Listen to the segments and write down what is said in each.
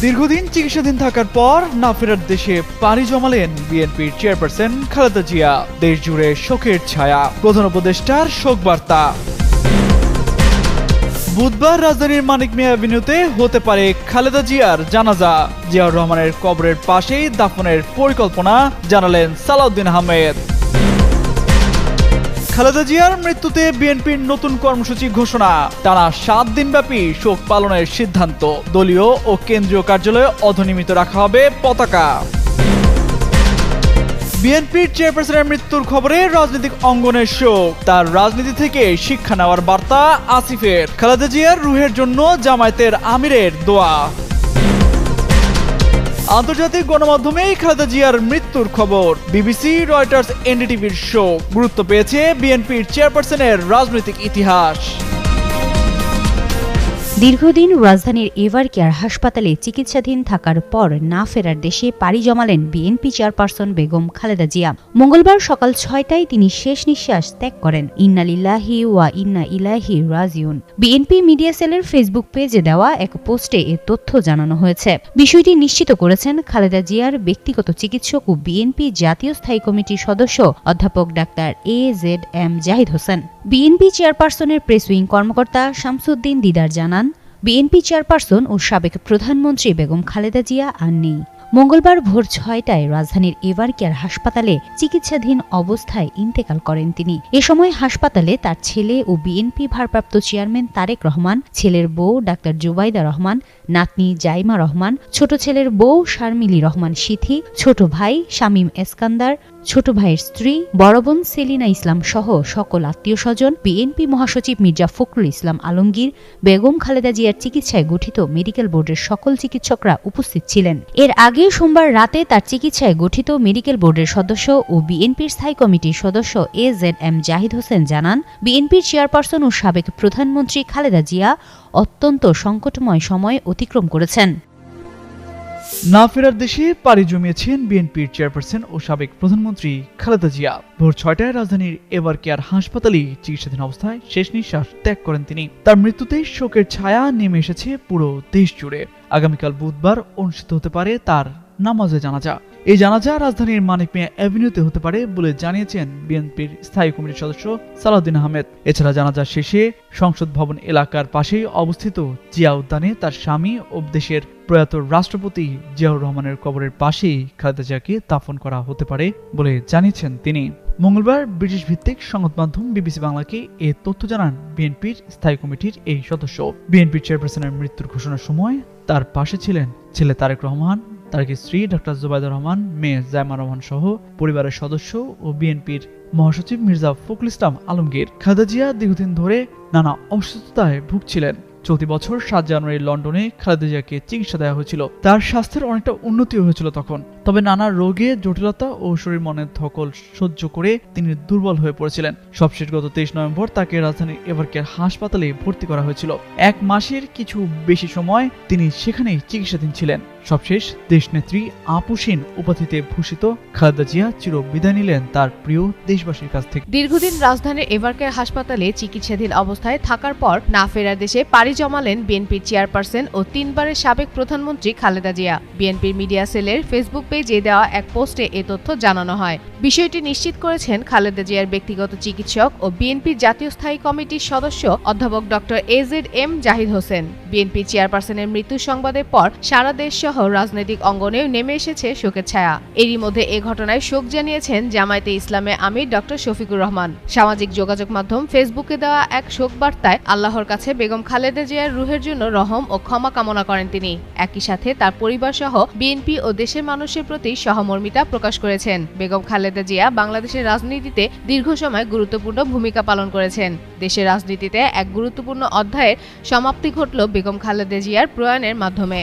দীর্ঘদিন চিকিৎসাধীন থাকার পর না ফেরার দেশে পাড়ি জমালেন বিএনপির চেয়ারপারসন খালেদা জিয়া। দেশ জুড়ে শোকের ছায়া, প্রধান উপদেষ্টার শোক বার্তা। বুধবার রাজধানীর মানিক মিয়া অ্যাভিনিউতে হতে পারে খালেদা জিয়ার জানাজা। জিয়াউর রহমানের কবরের পাশেই দাফনের পরিকল্পনা জানালেন সালাউদ্দিন আহমেদ। খালেদা জিয়ার মৃত্যুতে বিএনপির নতুন কর্মসূচি ঘোষণা, টানা 7 দিনব্যাপী শোক পালনের সিদ্ধান্ত। দলীয় ও কেন্দ্রীয় কার্যালয়ে অধনিমিত রাখা হবে পতাকা। বিএনপির চেয়ারপারসনের মৃত্যুর খবরে রাজনৈতিক অঙ্গনের শোক, তার রাজনীতি থেকে শিক্ষা নেওয়ার বার্তা আসিফের। খালেদা জিয়ার রুহের জন্য জামায়াতের আমিরের দোয়া। আন্তর্জাতিক গণমাধ্যমে খালেদা জিয়ার মৃত্যুর খবর, বিবিসি, রয়টার্স, এনডিটিভির শোক। গুরুত্ব পেয়েছে বিএনপির চেয়ারপারসনের রাজনৈতিক ইতিহাস। দীর্ঘদিন রাজধানীর এভার কেয়ার হাসপাতালে চিকিৎসাধীন থাকার পর না ফেরার দেশে পাড়ি জমালেন বিএনপি চেয়ারপারসন বেগম খালেদা জিয়া। মঙ্গলবার সকাল 6টায় তিনি শেষ নিঃশ্বাস ত্যাগ করেন। ইন্না লিল্লাহি ওয়া ইন্না ইলাইহি রাজিউন। বিএনপি মিডিয়া সেলের ফেসবুক পেজে দেওয়া এক পোস্টে এ তথ্য জানানো হয়েছে। বিষয়টি নিশ্চিত করেছেন খালেদা জিয়ার ব্যক্তিগত চিকিৎসক ও বিএনপি জাতীয় স্থায়ী কমিটির সদস্য অধ্যাপক doctor AZM Zahid Hossain. BNP চেয়ারপারসনের প্রেস উইং কর্মকর্তা শামসুদ্দিন দিদার জানান, বিএনপি চেয়ারপারসন ও সাবেক প্রধানমন্ত্রী বেগম খালেদা জিয়া আর নেই। মঙ্গলবার ভোর 6টায় রাজধানীর এভার কেয়ার হাসপাতালে চিকিৎসাধীন অবস্থায় ইন্তেকাল করেন তিনি। এ সময় হাসপাতালে তার ছেলে ও বিএনপি ভারপ্রাপ্ত চেয়ারম্যান তারেক রহমান, ছেলের বউ ডাক্তার জুবাইদা রহমান, নাতনি জাইমা রহমান, ছোট ছেলের বউ শারমিলি রহমান সিথি, ছোট ভাই শামীম এসকান্দার, ছোট ভাইয়ের স্ত্রী, বড় বোন সেলিনা ইসলাম সহ সকল আত্মীয় স্বজন, বিএনপি মহাসচিব মির্জা ফখরুল ইসলাম আলমগীর, বেগম খালেদা জিয়ার চিকিৎসায় গঠিত মেডিকেল বোর্ডের সকল চিকিৎসকরা উপস্থিত ছিলেন। এর আগে সোমবার রাতে তার চিকিৎসায় গঠিত মেডিকেল বোর্ডের সদস্য ও বিএনপির স্থায়ী কমিটির সদস্য AZM জাহিদ হোসেন জানান, বিএনপির চেয়ারপারসন ও সাবেক প্রধানমন্ত্রী খালেদা জিয়া অত্যন্ত সংকটময় সময় অতিক্রম করেছেন। না ফেরার দেশে পাড়ি জমিয়েছেন বিএনপির চেয়ারপারসন ও সাবেক প্রধানমন্ত্রী খালেদা জিয়া। ভোর 6টায় রাজধানীর এভার কেয়ার হাসপাতালে চিকিৎসাধীন অবস্থায় শেষ নিঃশ্বাস ত্যাগ করেন তিনি। তার মৃত্যুতে শোকের ছায়া নেমে এসেছে পুরো দেশ জুড়ে। আগামীকাল বুধবার অনুষ্ঠিত হতে পারে তার নামাজে জানাজা। এই জানাজা রাজধানীর মানিক মিয়া অ্যাভিনিউতে হতে পারে বলে জানিয়েছেন বিএনপির স্থায়ী কমিটির সদস্য সালাউদ্দিন আহমেদ। এছাড়া জানাজা শেষে সংসদ ভবন এলাকার পাশেই অবস্থিত জিয়া উদ্যানে তার স্বামী ও দেশের প্রয়াত রাষ্ট্রপতি জিয়াউর রহমানের কবরের পাশেই খালেদা জিয়াকে দাফন করা হতে পারে বলে জানিয়েছেন তিনি। মঙ্গলবার ব্রিটিশ ভিত্তিক সংবাদ মাধ্যম বিবিসি বাংলাকে এ তথ্য জানান বিএনপির স্থায়ী কমিটির এই সদস্য। বিএনপির চেয়ারপারসনের মৃত্যুর ঘোষণার সময় তার পাশে ছিলেন ছেলে তারেক রহমান, তারেকের স্ত্রী ডক্টর জুবাইদা রহমান, মেয়ে জাইমা রহমান সহ পরিবারের সদস্য ও বিএনপির মহাসচিব মির্জা ফখরুল ইসলাম আলমগীর। খালেদা জিয়া দীর্ঘদিন ধরে নানা অসুস্থতায় ভুগছিলেন। চলতি বছর 7 জানুয়ারি লন্ডনে খালেদা জিয়াকে চিকিৎসা দেওয়া হয়েছিল। তার স্বাস্থ্যের অনেকটা উন্নতি হয়েছিল তখন, তবে নানা রোগে জটিলতা ও শরীর মনের ধকল সহ্য করে তিনি দুর্বল হয়ে পড়েছিলেন। সবশেষ গত 23 নভেম্বর তাকে রাজধানীর এভার কেয়ার হাসপাতালে ভর্তি করা হয়েছিল। 1 মাসের কিছু বেশি সময় তিনি সেখানেই চিকিৎসাধীন ছিলেন। সবশেষ দেশনেত্রী আপুসিন উপাধিতে ভূষিত খালেদা জিয়া চির বিদায় নিলেন তার প্রিয় দেশবাসীর কাছ থেকে। দীর্ঘদিন রাজধানীর এভার কেয়ার হাসপাতালে চিকিৎসাধীন অবস্থায় থাকার পর না ফেরার দেশে পাড়ি জমালেন বিএনপির চেয়ারপারসন ও 3 বারের সাবেক প্রধানমন্ত্রী খালেদা জিয়া। বিএনপির মিডিয়া সেলের ফেসবুক পেজে দেওয়া এক পোস্টে এ তথ্য জানানো হয়। বিষয়টি নিশ্চিত করেছেন খালেদা জিয়ার ব্যক্তিগত চিকিৎসক ও বিএনপির জাতীয় স্থায়ী কমিটির সদস্য অধ্যাপক doctor AZM Zahid Hossain. BNP চেয়ারপারসনের মৃত্যু সংবাদের পর সারা দেশ সহ রাজনৈতিক অঙ্গনেও নেমে এসেছে শোকের ছায়া। এরই মধ্যে এ ঘটনায় শোক জানিয়েছেন জামায়াতে ইসলামে আমির ডক্টর শফিকুর রহমান। সামাজিক যোগাযোগ মাধ্যম ফেসবুকে দেওয়া এক শোক বার্তায় আল্লাহর কাছে বেগম খালেদা জিয়ার রুহের জন্য রহম ও ক্ষমা কামনা করেন তিনি। একই সাথে তার পরিবার সহ বিএনপি ও দেশের মানুষের প্রতি সহমর্মিতা প্রকাশ করেছেন। বেগম খালেদা জিয়া বাংলাদেশের রাজনীতিতে দীর্ঘ সময় গুরুত্বপূর্ণ ভূমিকা পালন করেছেন। দেশের রাজনীতিতে এক গুরুত্বপূর্ণ অধ্যায়ের সমাপ্তি ঘটল বেগম খালেদা জিয়ার প্রয়াণের মাধ্যমে।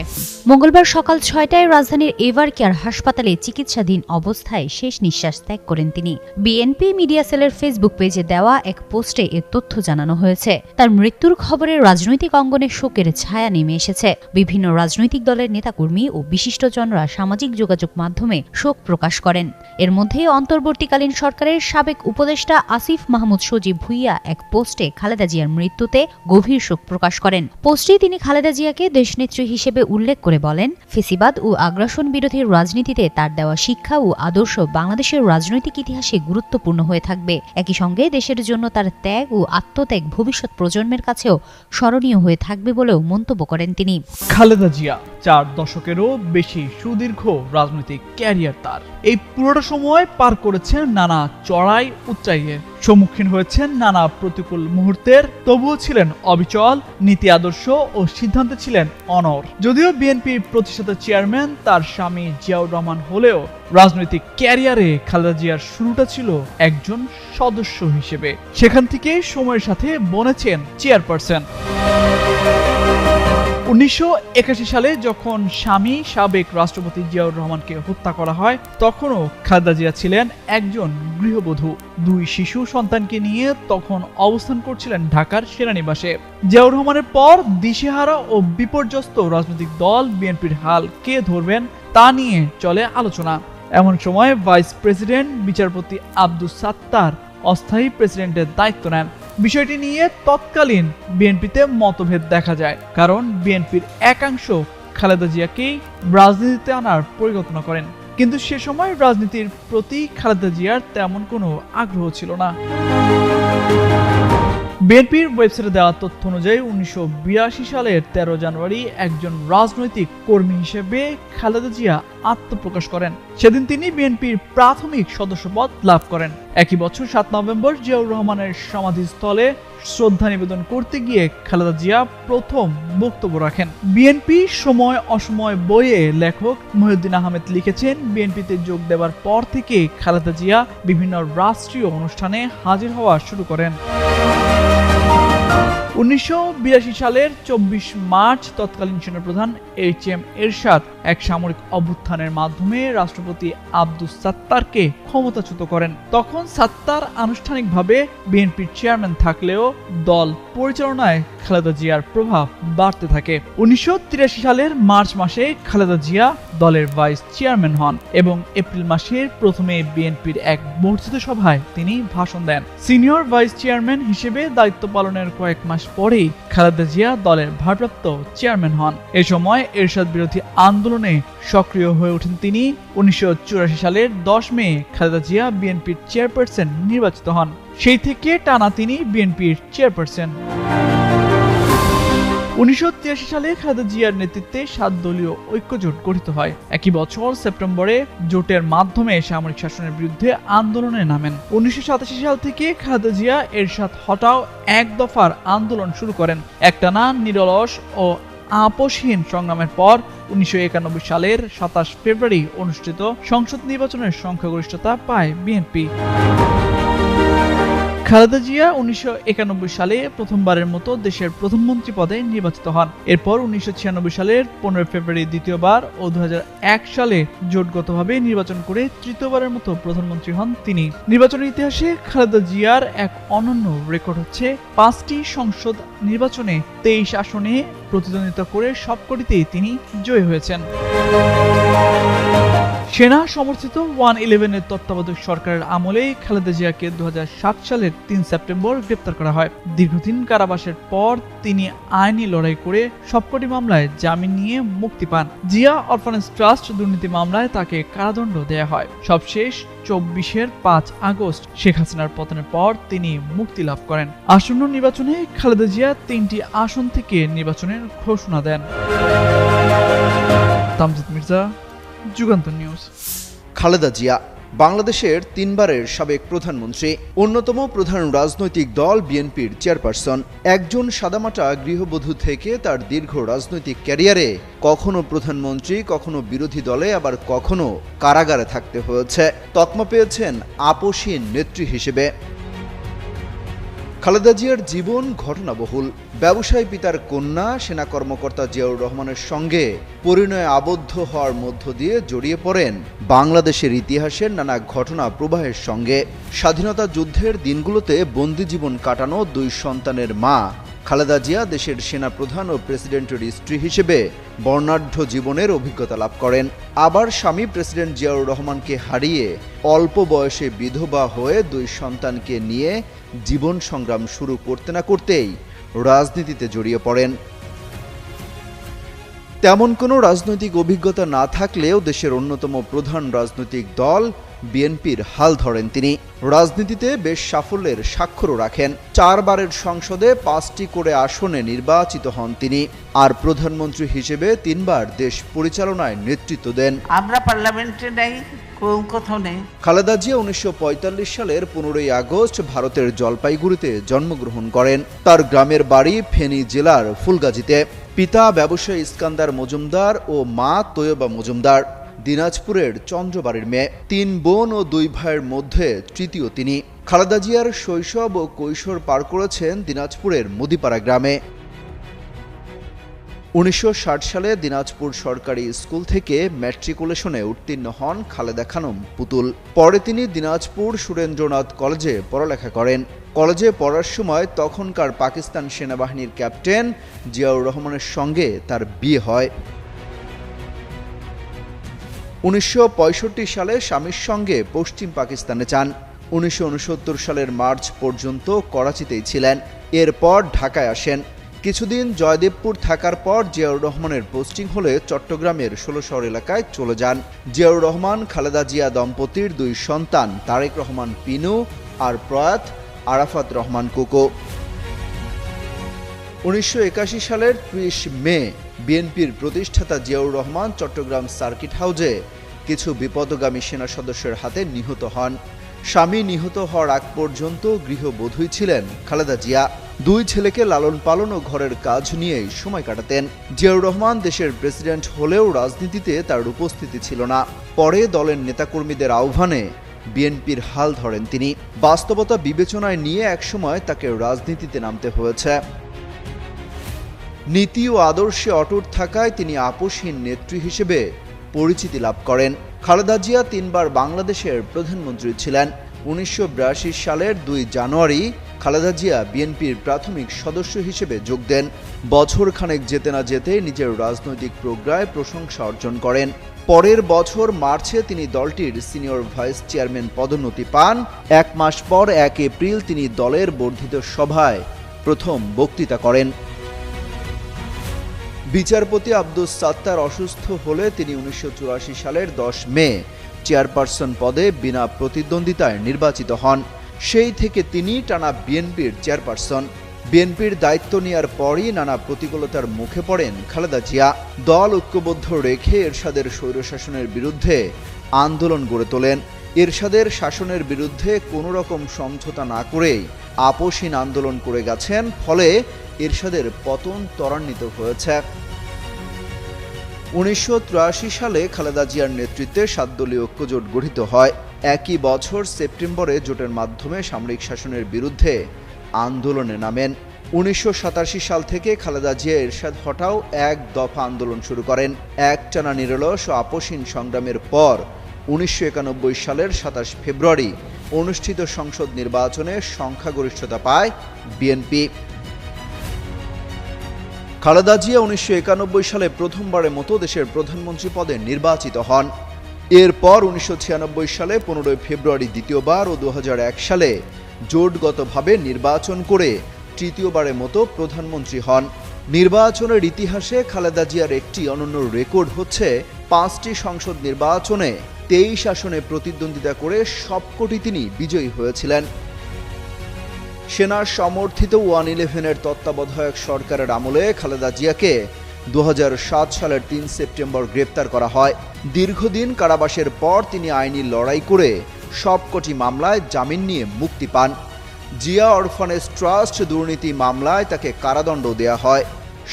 মঙ্গলবার সকাল 6টায় রাজধানীর এভার কেয়ার হাসপাতালে চিকিৎসাধীন অবস্থায় শেষ নিঃশ্বাস ত্যাগ করেন তিনি। বিএনপি মিডিয়া সেলের ফেসবুক পেজে দেওয়া এক পোস্টে এ তথ্য জানানো হয়েছে। তার মৃত্যুর খবরে রাজনৈতিক অঙ্গনে শোকের ছায়া নেমে এসেছে। বিভিন্ন রাজনৈতিক দলের নেতাকর্মী ও বিশিষ্টজনরা সামাজিক যোগাযোগ মাধ্যমে শোক প্রকাশ করেন। এর মধ্যে অন্তর্বর্তীকালীন সরকারের সাবেক উপদেষ্টা আসিফ মাহমুদ সজীব ভুইয়া এক পোস্টে খালেদা জিয়ার মৃত্যুতে গভীর শোক প্রকাশ করেন। পোস্টে তিনি খালেদা জিয়াকে দেশনেত্রী হিসেবে উল্লেখ করে বলেন, ফেসিবাদ ও আগ্রাসন বিরোধী রাজনীতিতে তার দেওয়া শিক্ষা ও আদর্শ বাংলাদেশের রাজনৈতিক ইতিহাসে গুরুত্বপূর্ণ হয়ে থাকবে। একই সঙ্গে দেশের জন্য তার ত্যাগ ও আত্মত্যাগ ভবিষ্যৎ প্রজন্মের কাছেও স্মরণীয় হয়ে থাকবে বলেও মন্তব্য করেন তিনি। খালেদা জিয়া 4 দশকেরও বেশি সুদীর্ঘ রাজনৈতিক ক্যারিয়ার তার। এই পুরোটা সময় পার করেছেন নানা চড়াই উচ্চাইয়ের, সম্মুখীন হয়েছেন নানা প্রতিকূল মুহূর্তের, তবুও ছিলেন অবিচল, নীতি আদর্শ ও সিদ্ধান্তে ছিলেন অনড়। যদিও বিএনপির প্রতিষ্ঠাতা চেয়ারম্যান তার স্বামী জিয়াউর রহমান হলেও রাজনৈতিক ক্যারিয়ারে খালেদা জিয়ার শুরুটা ছিল একজন সদস্য হিসেবে। সেখান থেকে সময়ের সাথে বনেছেন চেয়ারপারসন। 1981 সালে যখন স্বামী সাবেক রাষ্ট্রপতি জিয়াউর রহমানকে হত্যা করা হয়, তখনও খালেদা জিয়া ছিলেন একজন গৃহবধূ। 2 শিশু সন্তানকে নিয়ে তখন অবস্থান করছিলেন ঢাকার সেনানিবাসে। জিয়াউর রহমানের পর দিশেহারা ও বিপর্যস্ত রাজনৈতিক দল বিএনপির হাল কে ধরবেন তা নিয়ে চলে আলোচনা। এমন সময় ভাইস প্রেসিডেন্ট বিচারপতি আব্দুস সাত্তার অস্থায়ী প্রেসিডেন্টের দায়িত্ব নেন। বিষয়টি নিয়ে তৎকালীন বিএনপিতে মতভেদ দেখা যায়, কারণ বিএনপির একাংশ খালেদা জিয়াকেই রাজনীতিতে আনার পরিকল্পনা করেন, কিন্তু সে সময় রাজনীতির প্রতি খালেদা জিয়ার তেমন কোনো আগ্রহ ছিল না। বিএনপির ওয়েবসাইটে দেওয়া তথ্য অনুযায়ী 1982 সালের 13 জানুয়ারি একজন রাজনৈতিক কর্মী হিসেবে খালেদা জিয়া আত্মপ্রকাশ করেন। সেদিন তিনি বিএনপির প্রাথমিক সদস্যপদ লাভ করেন। একই বছর 7 নভেম্বর জিয়াউর রহমানের সমাধিস্থলে শ্রদ্ধা নিবেদন করতে গিয়ে খালেদা জিয়া প্রথম বক্তব্য রাখেন। বিএনপি সময় অসময় বইয়ে লেখক মহিউদ্দিন আহমেদ লিখেছেন, বিএনপিতে যোগ দেওয়ার পর থেকে খালেদা জিয়া বিভিন্ন রাষ্ট্রীয় অনুষ্ঠানে হাজির হওয়া শুরু করেন। 1982 সালের 24 মার্চ তৎকালীন সেনাপ্রধান HM এরশাদ এক সামরিক অভ্যুত্থানের মাধ্যমে রাষ্ট্রপতি আব্দুস সাত্তারকে ক্ষমতাচ্যুত করেন। তখন সাত্তার আনুষ্ঠানিকভাবে বিএনপির চেয়ারম্যান থাকলেও দল পরিচালনায় খালেদা জিয়ার প্রভাব বাড়তে থাকে। 1983 সালের মার্চ মাসে খালেদা জিয়া দলের ভাইস চেয়ারম্যান হন এবং এপ্রিল মাসের প্রথমে বিএনপির এক বর্ধিত সভায় তিনি ভাষণ দেন। সিনিয়র ভাইস চেয়ারম্যান হিসেবে দায়িত্ব পালনের কয়েক মাস পরেই খালেদা জিয়া দলের ভারপ্রাপ্ত চেয়ারম্যান হন। এ সময় এরশাদ বিরোধী আন্দোলনে সক্রিয় হয়ে ওঠেন তিনি। 1984 সালের 10 মে খালেদা জিয়া বিএনপির চেয়ারপারসন নির্বাচিত হন। সেই থেকে টানা তিনি বিএনপির চেয়ারপারসন। 1983 সালে খালেদা জিয়ার নেতৃত্বে 7 দলীয় ঐক্যজোট গঠিত হয়। একই বছর সেপ্টেম্বরে জোটের মাধ্যমে সামরিক শাসনের বিরুদ্ধে আন্দোলনে নামেন। 1987 সাল থেকে খালেদা জিয়া এরশাদ হটাও এক দফার আন্দোলন শুরু করেন। একটানা নিরলস ও আপোষহীন সংগ্রামের পর 1991 সালের 27 ফেব্রুয়ারি অনুষ্ঠিত সংসদ নির্বাচনের সংখ্যাগরিষ্ঠতা পায় বিএনপি। খালেদা জিয়া 1991 সালে প্রথমবারের মতো দেশের প্রধানমন্ত্রী পদে নির্বাচিত হন। এরপর 1996 সালের 15 ফেব্রুয়ারি দ্বিতীয়বার ও 2001 সালে জোটগতভাবে নির্বাচন করে তৃতীয়বারের মতো প্রধানমন্ত্রী হন তিনি। নির্বাচনের ইতিহাসে খালেদা জিয়ার এক অনন্য রেকর্ড হচ্ছে 5টি সংসদ নির্বাচনে 23 আসনে প্রতিদ্বন্দ্বিতা করে সবকটিতেই তিনি জয়ী হয়েছেন। সেনা সমর্থিত 111 এর তত্ত্বাবধায়ক সরকারের আমলে খালেদা জিয়াকে 2007 সালের 3 সেপ্টেম্বর গ্রেপ্তার করা হয়। দীর্ঘদিন কারাবাসের পর তিনি আইনি লড়াই করে সবকটি মামলায় জামিন নিয়ে মুক্তি পান। জিয়া অরফানেজ ট্রাস্ট দুর্নীতি মামলায় তাকে কারাদণ্ড দেয়া হয়। সবশেষ 24-এর 5 আগস্ট শেখ হাসিনার পতনের পর তিনি মুক্তি লাভ করেন। আসন্ন নির্বাচনে খালেদা জিয়া 3টি আসন থেকে নির্বাচনের ঘোষণা দেন। তামজিদ মির্জা, যুগান্তর নিউজ। খালেদা জিয়া বাংলাদেশের 3বারের সাবেক প্রধানমন্ত্রী, অন্যতম প্রধান রাজনৈতিক দল বিএনপির চেয়ারপারসন। একজন সাদামাটা গৃহবধূ থেকে তার দীর্ঘ রাজনৈতিক ক্যারিয়ারে কখনো প্রধানমন্ত্রী, কখনো বিরোধী দলে, আবার কখনো কারাগারে থাকতে হয়েছে। তকমা পেয়েছেন আপোষহীন নেত্রী হিসেবে। খালেদা জিয়ার জীবন ঘটনাবহুল। ব্যবসায়ী পিতার কন্যা সেনা কর্মকর্তা জিয়াউর রহমানের সঙ্গে পরিণয়ে আবদ্ধ হওয়ার মধ্য দিয়ে জড়িয়ে পড়েন বাংলাদেশের ইতিহাসের নানা ঘটনা প্রবাহের সঙ্গে। স্বাধীনতা যুদ্ধের দিনগুলোতে বন্দি জীবন কাটানো 2 সন্তানের মা খালেদা জিয়া দেশের সেনাপ্রধান ও প্রেসিডেন্টের স্ত্রী হিসেবে বর্ণাঢ্য জীবনের অভিজ্ঞতা লাভ করেন। আবার স্বামী প্রেসিডেন্ট জিয়াউর রহমানকে হারিয়ে অল্প বয়সে বিধবা হয়ে 2 সন্তানকে নিয়ে জীবন সংগ্রাম শুরু করতে না করতেই রাজনীতিতে জড়িয়ে পড়েন। তেমন কোনো রাজনৈতিক অভিজ্ঞতা না থাকলেও দেশের অন্যতম প্রধান রাজনৈতিক দল বিএনপির হাল ধরেন তিনি। রাজনীতিতে বেশ সাফল্যের স্বাক্ষরও রাখেন। 4 বারের সংসদে 5টি করে আসনে নির্বাচিত হন তিনি। আর প্রধানমন্ত্রী হিসেবে 3 বার দেশ পরিচালনায় নেতৃত্ব দেন। আমরা পার্লামেন্টে নাই, কোথাও নেই। খালেদা জিয়া 1945 সালের 15ই আগস্ট ভারতের জলপাইগুড়িতে জন্মগ্রহণ করেন। তার গ্রামের বাড়ি ফেনী জেলার ফুলগাজীতে। পিতা ব্যবসায়ী ইস্কান্দার মজুমদার ও মা তৈয়বা মজুমদার। দিনাজপুরের চন্দ্রবাড়ির মেয়ে। 3 বোন ও 2 ভাইয়ের মধ্যে তৃতীয় তিনি। খালেদা জিয়ার শৈশব ও কৈশোর পার করেছেন দিনাজপুরের মুদিপাড়া গ্রামে। 1960 সালে দিনাজপুর সরকারি স্কুল থেকে ম্যাট্রিকুলেশনে উত্তীর্ণ হন খালেদা খানম পুতুল। পরে তিনি দিনাজপুর সুরেন্দ্রনাথ কলেজে পড়ালেখা করেন। কলেজে পড়ার সময় তখনকার পাকিস্তান সেনাবাহিনীর ক্যাপ্টেন জিয়াউর রহমানের সঙ্গে তার বিয়ে হয়। 1965 সালে স্বামীর সঙ্গে পশ্চিম পাকিস্তানে যান। 1969 সালের মার্চ পর্যন্ত করাচিতেই ছিলেন। এরপর ঢাকায় আসেন। কিছুদিন জয়দেবপুর থাকার পর জিয়াউর রহমানের পোস্টিং হলে চট্টগ্রামের 16 এলাকায় চলে যান। জিয়াউর রহমান খালেদা জিয়া দম্পতির 2 সন্তান তারেক রহমান পিনু আর প্রয়াত আরাফাত রহমান কোকো। 1981 সালের 30 মে বিএনপির প্রতিষ্ঠাতা জিয়াউর রহমান চট্টগ্রাম সার্কিট হাউজে কিছু বিপদগামী সেনা সদস্যের হাতে নিহত হন। স্বামী নিহত হওয়ার আগ পর্যন্ত গৃহবধূই ছিলেন খালেদা জিয়া। 2 ছেলেকে লালন পালন ও ঘরের কাজ নিয়েই সময় কাটাতেন। জিয়াউর রহমান দেশের প্রেসিডেন্ট হলেও রাজনীতিতে তার উপস্থিতি ছিল না। পরে দলের নেতাকর্মীদের আহ্বানে বিএনপির হাল ধরেন তিনি। বাস্তবতা বিবেচনায় নিয়ে একসময় তাকে রাজনীতিতে নামতে হয়েছে। নীতি ও আদর্শে অটুট থাকায় তিনি আপোষহীন নেত্রী হিসেবে পরিচিতি লাভ করেন। খালেদা জিয়া 3 বার বাংলাদেশের প্রধানমন্ত্রী ছিলেন। 1982 সালের 2 জানুয়ারি খালেদা জিয়া বিএনপির প্রাথমিক সদস্য হিসেবে যোগ দেন। বছরখানেক যেতে না যেতে নিজের রাজনৈতিক প্রজ্ঞায় প্রশংসা অর্জন করেন। পরের বছর মার্চে তিনি দলটির সিনিয়র ভাইস চেয়ারম্যান পদোন্নতি পান। 1 মাস পর 1 এপ্রিল তিনি দলের বর্ধিত সভায় প্রথম বক্তৃতা করেন। বিচারপতি আব্দুস সাত্তার অসুস্থ হলে তিনি 1984 সালের 10 মে চেয়ারপারসন পদে বিনা প্রতিদ্বন্দ্বিতায় নির্বাচিত হন। সেই থেকে তিনি টানা বিএনপির চেয়ারপারসন। বিএনপির দায়িত্ব নেওয়ার পরই নানা প্রতিকূলতার মুখে পড়েন খালেদা জিয়া। দল ঐক্যবদ্ধ রেখে এরশাদের স্বৈরশাসনের বিরুদ্ধে আন্দোলন গড়ে তোলেন। এরশাদের শাসনের বিরুদ্ধে কোনো রকম সমঝোতা না করেই আপোষহীন আন্দোলন করে গেছেন। ফলে এরশাদের পতন ত্বরান্বিত হয়েছে। 1983 সালে খালেদা জিয়ার নেতৃত্বে 7 দলীয় ঐক্যজোট গঠিত হয়। একই বছর সেপ্টেম্বরে জোটের মাধ্যমে সামরিক শাসনের বিরুদ্ধে আন্দোলনে নামেন। 1987 সাল থেকে খালেদা জিয়া এরশাদ হটাও 1 দফা আন্দোলন শুরু করেন। একটানা নিরলস ও আপোষহীন সংগ্রামের পর 1991 সালের 27 ফেব্রুয়ারি অনুষ্ঠিত সংসদ নির্বাচনে সংখ্যাগরিষ্ঠতা পায় বিএনপি। খালেদা জিয়া 1991 সালে প্রথমবারের মতো দেশের প্রধানমন্ত্রী পদে নির্বাচিত হন। এরপর 1996 সালে 15 ফেব্রুয়ারি দ্বিতীয়বার ও 2001 সালে জোটগতভাবে নির্বাচন করে তৃতীয়বারের মতো প্রধানমন্ত্রী হন। নির্বাচনের ইতিহাসে খালেদা জিয়ার একটি অনন্য রেকর্ড হচ্ছে 5টি সংসদ নির্বাচনে 23 আসনে প্রতিদ্বন্দ্বিতা করে সবকটি তিনি বিজয়ী হয়েছিলেন। সেনা সমর্থিত 111-এর তত্ত্বাবধায়ক সরকারের আমলে খালেদা জিয়াকে 2007 সালের 3 সেপ্টেম্বর গ্রেপ্তার করা হয়। দীর্ঘদিন কারাবাসের পর তিনি আইনি লড়াই করে সবকটি মামলায় জামিন নিয়ে মুক্তি পান। জিয়া অরফানেজ ট্রাস্ট দুর্নীতি মামলায় তাকে কারাদণ্ড দেয়া হয়।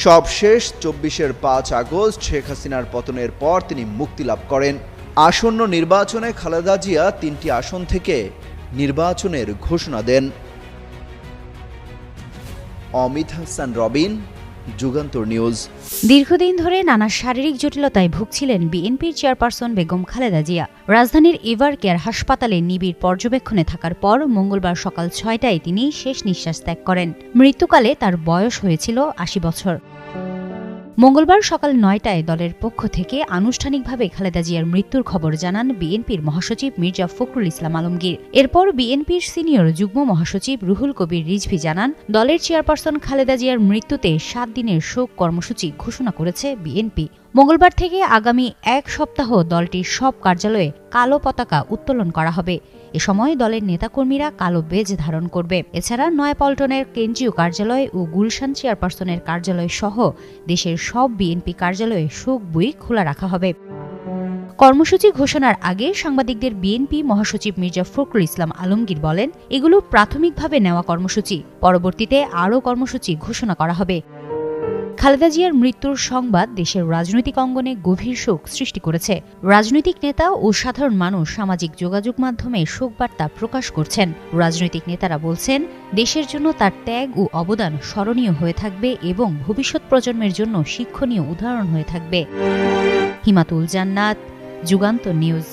সবশেষ 24-এর 5 আগস্ট শেখ হাসিনার পতনের পর তিনি মুক্তি লাভ করেন। আসন্ন নির্বাচনে খালেদা জিয়া 3টি আসন থেকে নির্বাচনের ঘোষণা দেন। অমিত হাসান রবিন, যুগান্তর নিউজ। দীর্ঘদিন ধরে নানা শারীরিক জটিলতায় ভুগছিলেন বিএনপির চেয়ারপারসন বেগম খালেদা জিয়া। রাজধানীর এভার কেয়ার হাসপাতালে নিবিড় পর্যবেক্ষণে থাকার পর মঙ্গলবার সকাল 6টায় তিনি শেষ নিঃশ্বাস ত্যাগ করেন। মৃত্যুকালে তার বয়স হয়েছিল 80 বছর। মঙ্গলবার সকাল 9টায় দলের পক্ষ থেকে আনুষ্ঠানিকভাবে খালেদা জিয়ার মৃত্যুর খবর জানান বিএনপির মহাসচিব মির্জা ফখরুল ইসলাম আলমগীর। এরপর বিএনপির সিনিয়র যুগ্ম মহাসচিব রুহুল কবির রিজভী জানান, দলের চেয়ারপারসন খালেদা জিয়ার মৃত্যুতে 7 দিনের শোক কর্মসূচি ঘোষণা করেছে বিএনপি। মঙ্গলবার থেকে আগামী 1 সপ্তাহ দলটির সব কার্যালয়ে কালো পতাকা উত্তোলন করা হবে। এ সময় দলের নেতাকর্মীরা কালো বেজ ধারণ করবে। এছাড়া নয়াপল্টনের কেন্দ্রীয় কার্যালয় ও গুলশান চেয়ারপারসনের কার্যালয় সহ দেশের সব বিএনপি কার্যালয়ে শোক বই খোলা রাখা হবে। কর্মসূচি ঘোষণার আগে সাংবাদিকদের বিএনপি মহাসচিব মির্জা ফখরুল ইসলাম আলমগীর বলেন, এগুলো প্রাথমিকভাবে নেওয়া কর্মসূচি, পরবর্তীতে আরও কর্মসূচি ঘোষণা করা হবে। খালেদা জিয়ার মৃত্যুর সংবাদ দেশের রাজনৈতিক অঙ্গনে গভীর শোক সৃষ্টি করেছে। রাজনৈতিক নেতা ও সাধারণ মানুষ সামাজিক যোগাযোগ মাধ্যমে শোকবার্তা প্রকাশ করছেন। রাজনৈতিক নেতারা বলছেন, দেশের জন্য তার ত্যাগ ও অবদান স্মরণীয় হয়ে থাকবে এবং ভবিষ্যৎ প্রজন্মের জন্য শিক্ষণীয় উদাহরণ হয়ে থাকবে। হিমাতুল জান্নাত, যুগান্তর নিউজ।